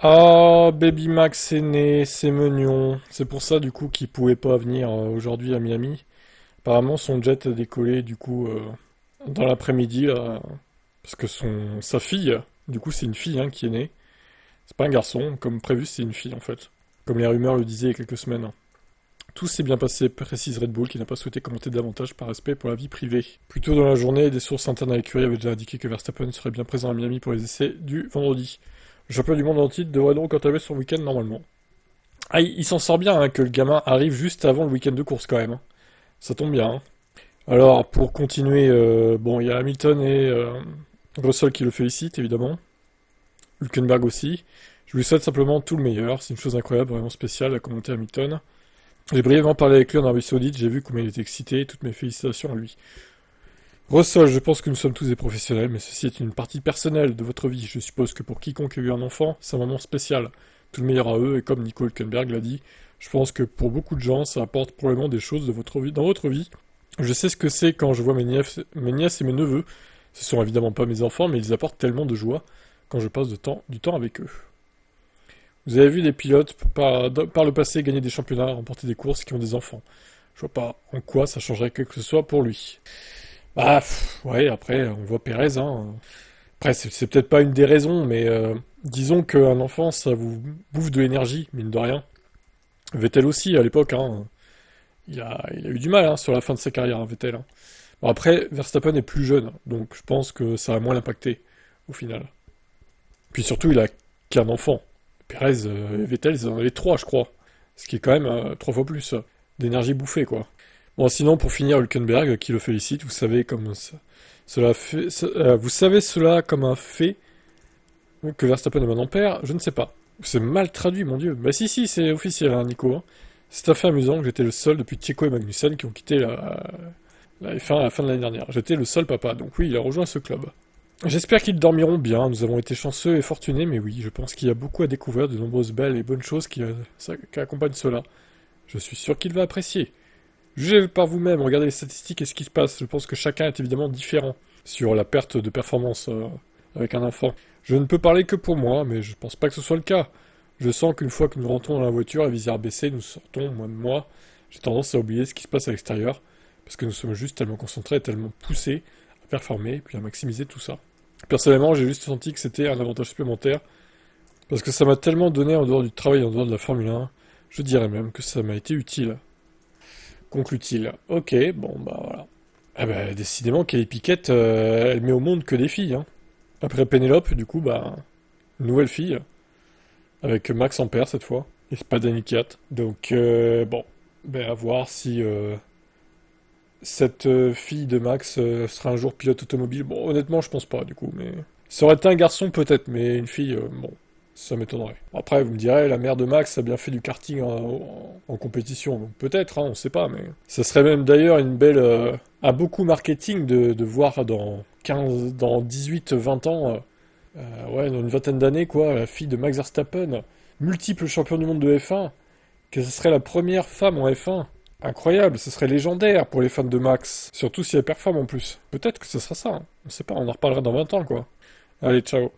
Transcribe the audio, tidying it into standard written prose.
Ah, Baby Max est né, c'est mignon. C'est pour ça, du coup, qu'il pouvait pas venir aujourd'hui à Miami. Apparemment, son jet a décollé, du coup, dans l'après-midi, là. Parce que sa fille, du coup, c'est une fille, hein, qui est née. C'est pas un garçon, comme prévu, c'est une fille, en fait. Comme les rumeurs le disaient il y a quelques semaines. Tout s'est bien passé, précise Red Bull, qui n'a pas souhaité commenter davantage par respect pour la vie privée. Plus tôt dans la journée, des sources internes à l'écurie avaient déjà indiqué que Verstappen serait bien présent à Miami pour les essais du vendredi. Le champion du monde en titre devrait donc entamer son week-end normalement. Ah, il s'en sort bien, hein, que le gamin arrive juste avant le week-end de course quand même, hein. Ça tombe bien, hein. Alors, pour continuer, bon, il y a Hamilton et Russell qui le félicitent, évidemment. Hülkenberg aussi. Je lui souhaite simplement tout le meilleur. C'est une chose incroyable, vraiment spéciale, a commenté Hamilton. J'ai brièvement parlé avec lui en Arabie Saoudite, j'ai vu combien il était excité, toutes mes félicitations à lui. Russell, je pense que nous sommes tous des professionnels, mais ceci est une partie personnelle de votre vie. Je suppose que pour quiconque a eu un enfant, c'est un moment spécial. Tout le meilleur à eux, et comme Nico Hülkenberg l'a dit, je pense que pour beaucoup de gens, ça apporte probablement des choses de votre vie, dans votre vie. Je sais ce que c'est quand je vois mes nièces et mes neveux. Ce sont évidemment pas mes enfants, mais ils apportent tellement de joie quand je passe du temps avec eux. Vous avez vu des pilotes par le passé gagner des championnats, remporter des courses qui ont des enfants. Je vois pas en quoi ça changerait quoi que ce soit pour lui. Bah, ouais, après, on voit Pérez, hein. Après, c'est peut-être pas une des raisons, mais disons qu'un enfant, ça vous bouffe de l'énergie, mine de rien. Vettel aussi, à l'époque, hein. Il a eu du mal, hein, sur la fin de sa carrière, hein, Vettel, hein. Bon, après, Verstappen est plus jeune, donc je pense que ça va moins l'impacter, au final. Puis surtout, il a qu'un enfant. Pérez et Vettel, ils en avaient trois, je crois. Ce qui est quand même trois fois plus d'énergie bouffée, quoi. Bon, sinon, pour finir, Hülkenberg, qui le félicite, vous savez comme vous savez cela comme un fait que Verstappen est maintenant père, je ne sais pas. C'est mal traduit, mon dieu. Bah si, c'est officiel, hein, Nico, hein. C'est tout à fait amusant que j'étais le seul depuis Checo et Magnussen qui ont quitté la F1 à la fin de l'année dernière. J'étais le seul papa, donc oui, il a rejoint ce club. J'espère qu'ils dormiront bien, nous avons été chanceux et fortunés, mais oui, je pense qu'il y a beaucoup à découvrir, de nombreuses belles et bonnes choses qui accompagnent cela. Je suis sûr qu'il va apprécier. Jugez par vous-même, regardez les statistiques et ce qui se passe. Je pense que chacun est évidemment différent sur la perte de performance avec un enfant. Je ne peux parler que pour moi, mais je pense pas que ce soit le cas. Je sens qu'une fois que nous rentrons dans la voiture, à visière baissée, nous sortons, moi, j'ai tendance à oublier ce qui se passe à l'extérieur, parce que nous sommes juste tellement concentrés, tellement poussés à performer, puis à maximiser tout ça. Personnellement, j'ai juste senti que c'était un avantage supplémentaire, parce que ça m'a tellement donné en dehors du travail, en dehors de la Formule 1, je dirais même que ça m'a été utile. Conclut-il. Ok, bon bah voilà. Ah bah décidément Kelly Piquet, elle met au monde que des filles, hein. Après Pénélope, du coup, bah, une nouvelle fille, avec Max Ampère cette fois, et c'est pas Danny Kiat. Donc bon, ben à voir si cette fille de Max sera un jour pilote automobile. Bon, honnêtement, je pense pas, du coup, mais... Ça aurait été un garçon peut-être, mais une fille, bon, ça m'étonnerait. Après, vous me direz, la mère de Max a bien fait du karting en compétition, donc peut-être, hein, on sait pas, mais... Ça serait même d'ailleurs une belle... à beaucoup marketing de voir dans 18, 20 ans, ouais, dans une vingtaine d'années, quoi, la fille de Max Verstappen, multiple champion du monde de F1, que ce serait la première femme en F1. Incroyable, ce serait légendaire pour les fans de Max. Surtout si elle performe en plus. Peut-être que ce sera ça, hein. On sait pas, on en reparlera dans 20 ans, quoi. Allez, ciao.